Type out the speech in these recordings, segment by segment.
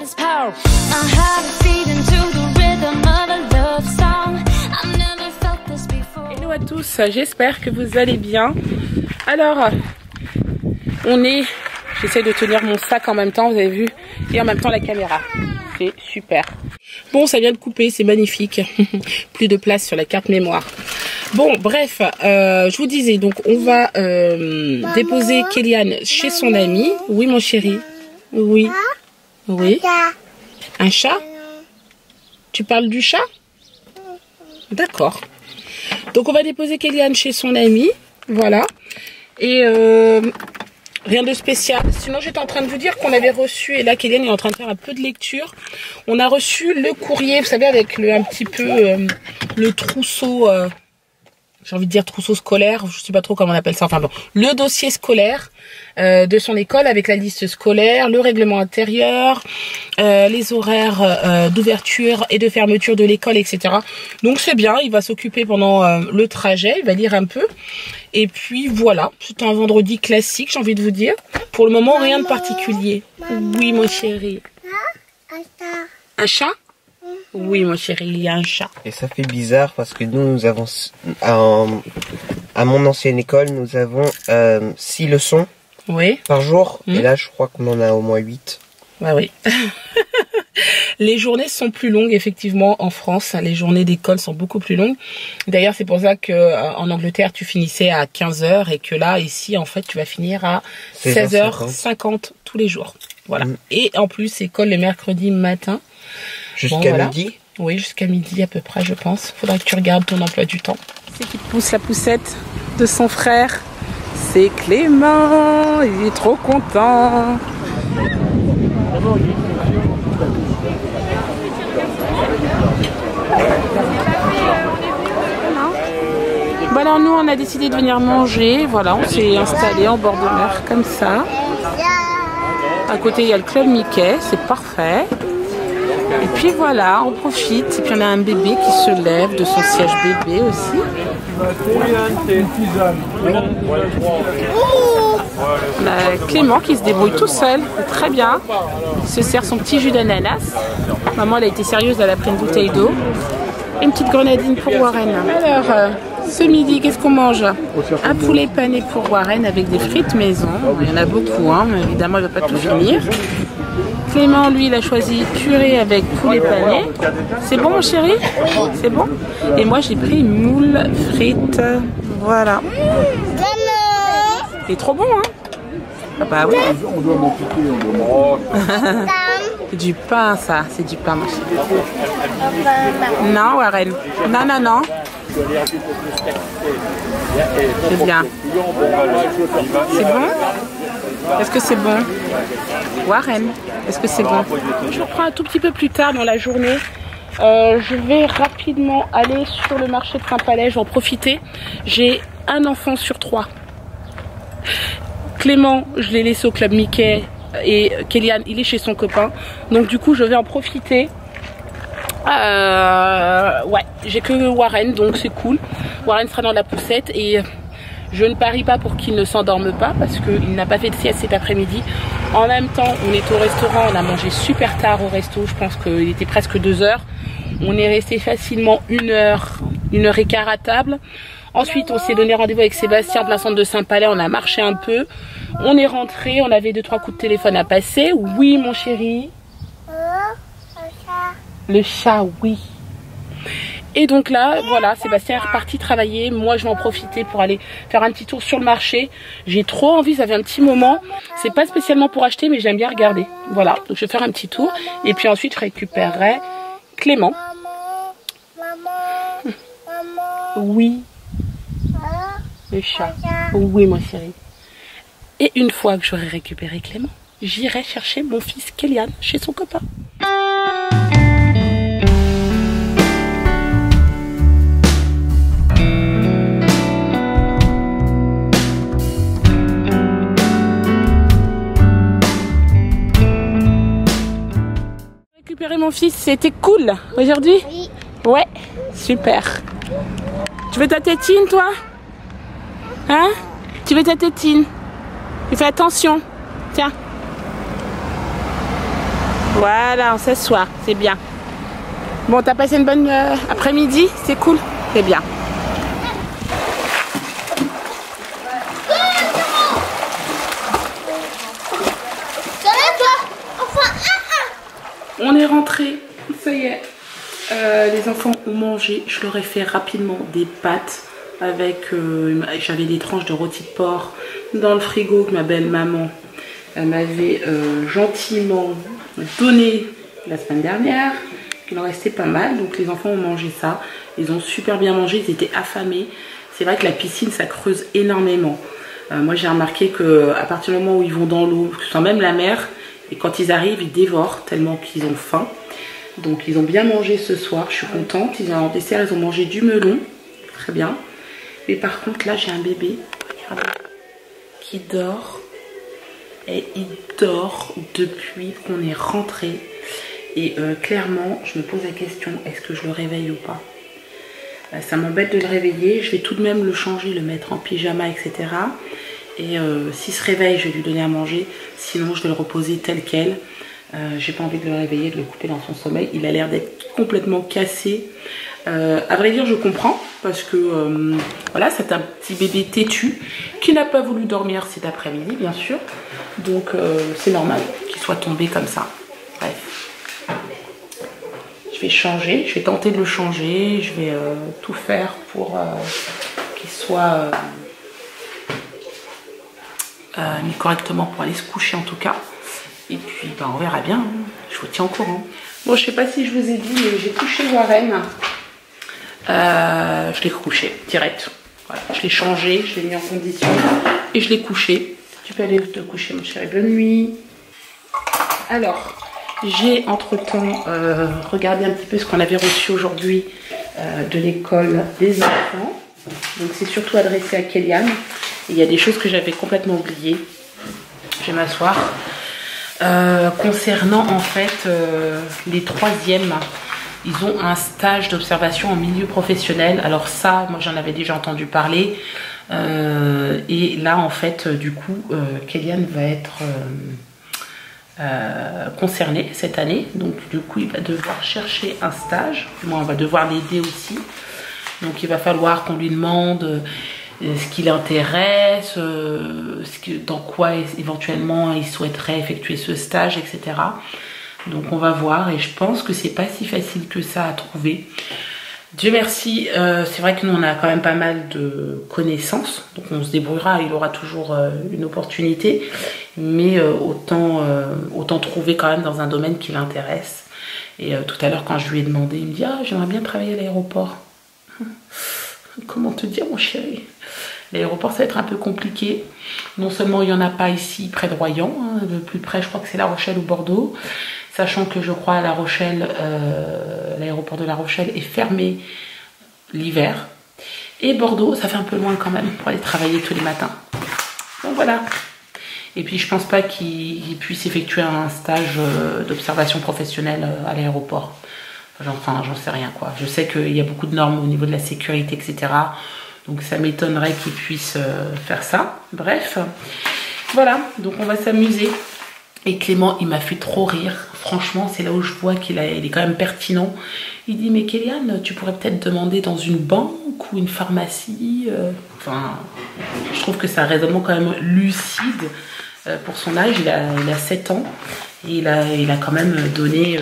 his power. My heart is beating to the rhythm of a love song. I've never felt this before. Hello à tous, j'espère que vous allez bien. Alors, j'essaie de tenir mon sac en même temps, vous avez vu, et en même temps la caméra. C'est super. Bon, ça vient de couper, c'est magnifique. Plus de place sur la carte mémoire. Bon, bref, je vous disais, donc on va déposer Kélian chez son ami. Oui, mon chéri. Oui. Oui. Un chat? Tu parles du chat? D'accord. Donc on va déposer Kélian chez son ami. Voilà. Et rien de spécial. Sinon, j'étais en train de vous dire qu'on avait reçu, et là, Kélian est en train de faire un peu de lecture. On a reçu le courrier, vous savez, avec un petit peu le trousseau, j'ai envie de dire trousseau scolaire, je sais pas trop comment on appelle ça. Enfin bon, le dossier scolaire de son école avec la liste scolaire, le règlement intérieur, les horaires d'ouverture et de fermeture de l'école, etc. Donc c'est bien, il va s'occuper pendant le trajet, il va lire un peu. Et puis voilà, c'est un vendredi classique, j'ai envie de vous dire. Pour le moment, rien de particulier. Oui, mon chéri. Un chat? Oui, mon chéri, il y a un chat. Et ça fait bizarre parce que nous avons, à mon ancienne école, nous avons 6 leçons par jour. Et là, je crois qu'on en a au moins 8. Bah oui. Les journées sont plus longues, effectivement, en France. Les journées d'école sont beaucoup plus longues. D'ailleurs, c'est pour ça qu'en Angleterre, tu finissais à 15 h et que là, ici, en fait, tu vas finir à 16h50 tous les jours. Voilà. Et en plus, école le mercredi matin. Jusqu'à midi? Oui, jusqu'à midi à peu près, je pense. Faudra que tu regardes ton emploi du temps. C'est qui pousse la poussette de son frère. C'est Clément. Il est trop content. Bon alors nous on a décidé de venir manger. Voilà, on s'est installé en bord de mer comme ça. À côté il y a le club Mickey, c'est parfait. Et puis voilà, on profite. Et puis on a un bébé qui se lève de son siège bébé aussi. On a Clément qui se débrouille tout seul, c'est très bien. Il se sert son petit jus d'ananas. Maman elle a été sérieuse, elle a pris une bouteille d'eau. Et une petite grenadine pour Warren. Alors, ce midi, qu'est-ce qu'on mange? Un poulet pané pour Warren avec des frites maison. Il y en a beaucoup, hein, mais évidemment il ne va pas tout finir. Clément, lui, il a choisi purée avec poulet pané. C'est bon, mon chéri? C'est bon? Et moi, j'ai pris moule frites. Voilà. C'est trop bon, hein? Ah bah oui. C'est du pain, ça. C'est du pain, mon chéri. Non, Warren. Non, non, non. C'est bien. C'est bon? Est-ce que c'est bon? Warren, est-ce que c'est bon? Je reprends un tout petit peu plus tard dans la journée. Je vais rapidement aller sur le marché de Saint-Palais, je vais en profiter. J'ai un enfant sur 3. Clément, je l'ai laissé au club Mickey et Kélian, il est chez son copain. Donc du coup, je vais en profiter. Ouais, j'ai que Warren, donc c'est cool. Warren sera dans la poussette et je ne parie pas pour qu'il ne s'endorme pas parce qu'il n'a pas fait de sieste cet après-midi. En même temps, on est au restaurant, on a mangé super tard au resto, je pense qu'il était presque 2 h. On est resté facilement 1 heure, 1 heure et quart à table. Ensuite, on s'est donné rendez-vous avec Sébastien de la centre de Saint-Palais, on a marché un peu. On est rentré, on avait 2-3 coups de téléphone à passer. Oui, mon chéri. Le chat, oui. Et donc là, voilà, Sébastien est reparti travailler. Moi, je vais en profiter pour aller faire un petit tour sur le marché. J'ai trop envie, ça fait un petit moment. C'est pas spécialement pour acheter, mais j'aime bien regarder. Voilà, donc je vais faire un petit tour. Et puis ensuite, je récupérerai Clément. Oui. Le chat. Oui, mon chéri. Et une fois que j'aurai récupéré Clément, j'irai chercher mon fils Kélian chez son copain. Récupérer mon fils, c'était cool aujourd'hui? Oui. Ouais, super. Tu veux ta tétine, toi? Hein? Tu veux ta tétine? Tu fais attention. Tiens. Voilà, on s'assoit, c'est bien. Bon, t'as passé une bonne après-midi? C'est cool? C'est bien. On est rentré, ça y est. Les enfants ont mangé. Je leur ai fait rapidement des pâtes avec... j'avais des tranches de rôti de porc dans le frigo que ma belle-maman m'avait gentiment donné la semaine dernière. Il en restait pas mal, donc les enfants ont mangé ça. Ils ont super bien mangé, ils étaient affamés. C'est vrai que la piscine, ça creuse énormément. Moi, j'ai remarqué qu'à partir du moment où ils vont dans l'eau, que ce soit même la mer, et quand ils arrivent, ils dévorent tellement qu'ils ont faim. Donc, ils ont bien mangé ce soir, je suis contente. En dessert, ils ont mangé du melon, très bien. Mais par contre, là, j'ai un bébé, regardez, qui dort. Et il dort depuis qu'on est rentré. Et clairement, je me pose la question, est-ce que je le réveille ou pas? Ça m'embête de le réveiller. Je vais tout de même le changer, le mettre en pyjama, etc. Et s'il se réveille, je vais lui donner à manger. Sinon, je vais le reposer tel quel. J'ai pas envie de le réveiller, de le couper dans son sommeil. Il a l'air d'être complètement cassé. À vrai dire, je comprends. Parce que voilà, c'est un petit bébé têtu qui n'a pas voulu dormir cet après-midi, bien sûr. Donc, c'est normal qu'il soit tombé comme ça. Bref. Je vais changer, je vais tenter de le changer, je vais tout faire pour qu'il soit mis correctement pour aller se coucher en tout cas. Et puis ben, on verra bien, je vous tiens au courant. Bon, je sais pas si je vous ai dit, mais j'ai couché Warren. Je l'ai couché direct. Voilà, je l'ai changé, je l'ai mis en condition et je l'ai couché. Tu peux aller te coucher mon chéri, bonne nuit. Alors... j'ai entre-temps regardé un petit peu ce qu'on avait reçu aujourd'hui de l'école des enfants. Donc c'est surtout adressé à Kélian. Il y a des choses que j'avais complètement oubliées. Je vais m'asseoir. Concernant en fait les troisièmes, ils ont un stage d'observation en milieu professionnel. Alors ça, moi j'en avais déjà entendu parler. Et là en fait, du coup, Kélian va être... concerné cette année, donc du coup il va devoir chercher un stage, moi on va devoir l'aider aussi, donc il va falloir qu'on lui demande ce qui l'intéresse, dans quoi éventuellement il souhaiterait effectuer ce stage, etc. Donc on va voir, et je pense que c'est pas si facile que ça à trouver. Dieu merci, c'est vrai que nous on a quand même pas mal de connaissances, donc on se débrouillera, il aura toujours une opportunité, mais autant trouver quand même dans un domaine qui l'intéresse. Et tout à l'heure quand je lui ai demandé, il me dit « Ah, j'aimerais bien travailler à l'aéroport. » Comment te dire mon chéri? L'aéroport ça va être un peu compliqué, non seulement il n'y en a pas ici près de Royan, hein, le plus près je crois que c'est La Rochelle ou Bordeaux. Sachant que je crois à La Rochelle, l'aéroport de La Rochelle est fermé l'hiver. Et Bordeaux, ça fait un peu loin quand même pour aller travailler tous les matins. Donc voilà. Et puis je pense pas qu'il puisse effectuer un stage d'observation professionnelle à l'aéroport. Enfin, j'en sais rien quoi. Je sais qu'il y a beaucoup de normes au niveau de la sécurité, etc. Donc ça m'étonnerait qu'il puisse faire ça. Bref, voilà. Donc on va s'amuser. Et Clément, il m'a fait trop rire. Franchement, c'est là où je vois qu'il est quand même pertinent. Il dit, mais Kélian, tu pourrais peut-être demander dans une banque ou une pharmacie. Enfin, je trouve que c'est un raisonnement quand même lucide pour son âge. Il a 7 ans. Et il a quand même donné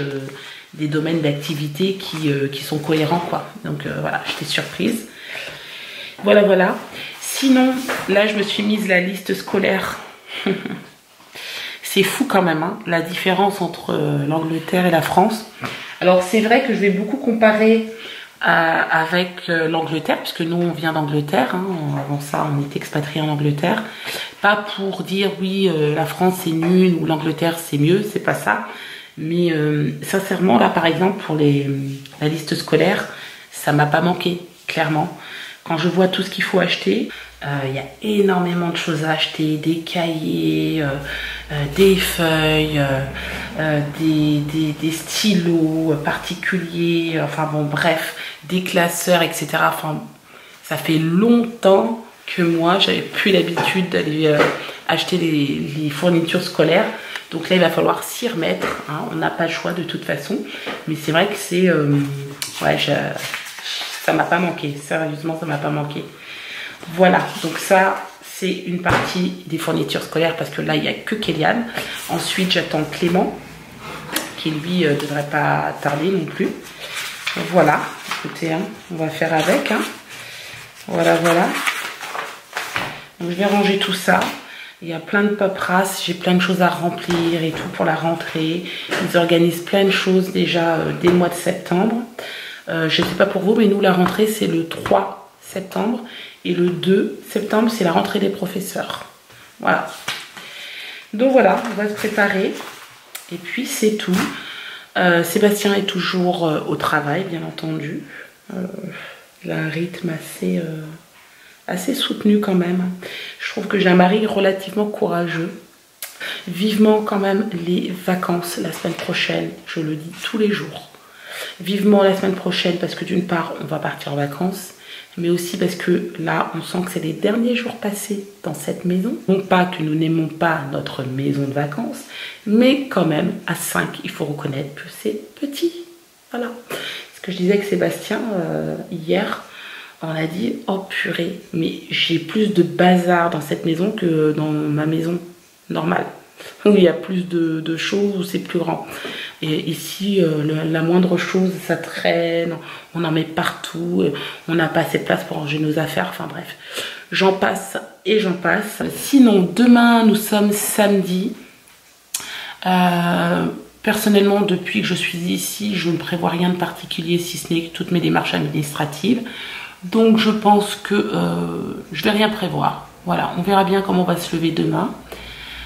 des domaines d'activité qui sont cohérents, quoi. Donc voilà, j'étais surprise. Voilà, voilà. Sinon, là, je me suis mise la liste scolaire. C'est fou quand même, hein, la différence entre l'Angleterre et la France. Alors c'est vrai que je vais beaucoup comparer avec l'Angleterre, puisque nous on vient d'Angleterre, hein, avant ça on était expatriés en Angleterre. Pas pour dire oui la France c'est nul ou l'Angleterre c'est mieux, c'est pas ça. Mais sincèrement là par exemple pour la liste scolaire, ça m'a pas manqué, clairement. Quand je vois tout ce qu'il faut acheter, il y a énormément de choses à acheter, des cahiers, des feuilles, des stylos particuliers, enfin bon bref, des classeurs, etc. Enfin, ça fait longtemps que moi j'avais plus l'habitude d'aller acheter les fournitures scolaires, Donc là, il va falloir s'y remettre. Hein. On n'a pas le choix de toute façon. Mais c'est vrai que c'est... ouais, ça m'a pas manqué. Sérieusement, ça m'a pas manqué. Voilà, donc ça, c'est une partie des fournitures scolaires parce que là, il n'y a que Kéliane. Ensuite, j'attends Clément, qui lui devrait pas tarder non plus. Voilà, écoutez, hein, on va faire avec. Hein. Voilà, voilà. Donc, je vais ranger tout ça. Il y a plein de paperasses, j'ai plein de choses à remplir et tout pour la rentrée. Ils organisent plein de choses déjà dès le mois de septembre. Je ne sais pas pour vous, mais nous, la rentrée, c'est le 3 septembre. Et le 2 septembre, c'est la rentrée des professeurs. Voilà. Donc voilà, on va se préparer. Et puis, c'est tout. Sébastien est toujours au travail, bien entendu. Il a un rythme assez soutenu quand même. Je trouve que j'ai un mari relativement courageux. Vivement quand même les vacances la semaine prochaine. Je le dis tous les jours. Vivement la semaine prochaine parce que d'une part, on va partir en vacances. Mais aussi parce que là, on sent que c'est les derniers jours passés dans cette maison. Non pas que nous n'aimons pas notre maison de vacances, mais quand même, à 5, il faut reconnaître que c'est petit. Voilà. Ce que je disais avec Sébastien hier, on a dit, oh purée, mais j'ai plus de bazar dans cette maison que dans ma maison normale. Où il y a plus de choses, où c'est plus grand. Et ici, la moindre chose, ça traîne, on en met partout, on n'a pas assez de place pour ranger nos affaires, enfin bref. J'en passe et j'en passe. Sinon, demain, nous sommes samedi. Personnellement, depuis que je suis ici, je ne prévois rien de particulier, si ce n'est que toutes mes démarches administratives. Donc, je pense que je ne vais rien prévoir. Voilà, on verra bien comment on va se lever demain.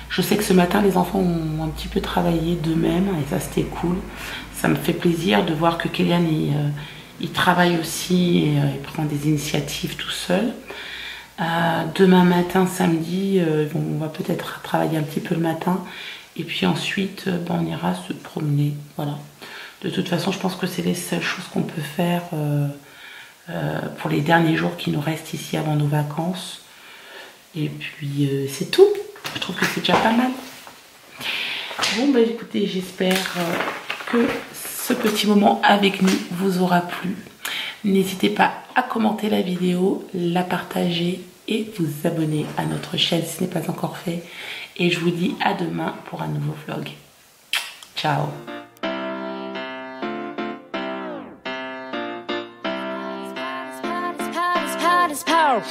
Je sais que ce matin, les enfants ont un petit peu travaillé d'eux-mêmes et ça, c'était cool. Ça me fait plaisir de voir que Kéliane, il travaille aussi et il prend des initiatives tout seul. Demain matin, samedi, on va peut-être travailler un petit peu le matin. Et puis ensuite, on ira se promener. Voilà. De toute façon, je pense que c'est les seules choses qu'on peut faire pour les derniers jours qui nous restent ici avant nos vacances. Et puis, c'est tout. Je trouve que c'est déjà pas mal. Bon, bah écoutez, j'espère que ce petit moment avec nous vous aura plu. N'hésitez pas à commenter la vidéo, la partager et vous abonner à notre chaîne si ce n'est pas encore fait. Et je vous dis à demain pour un nouveau vlog. Ciao! Power.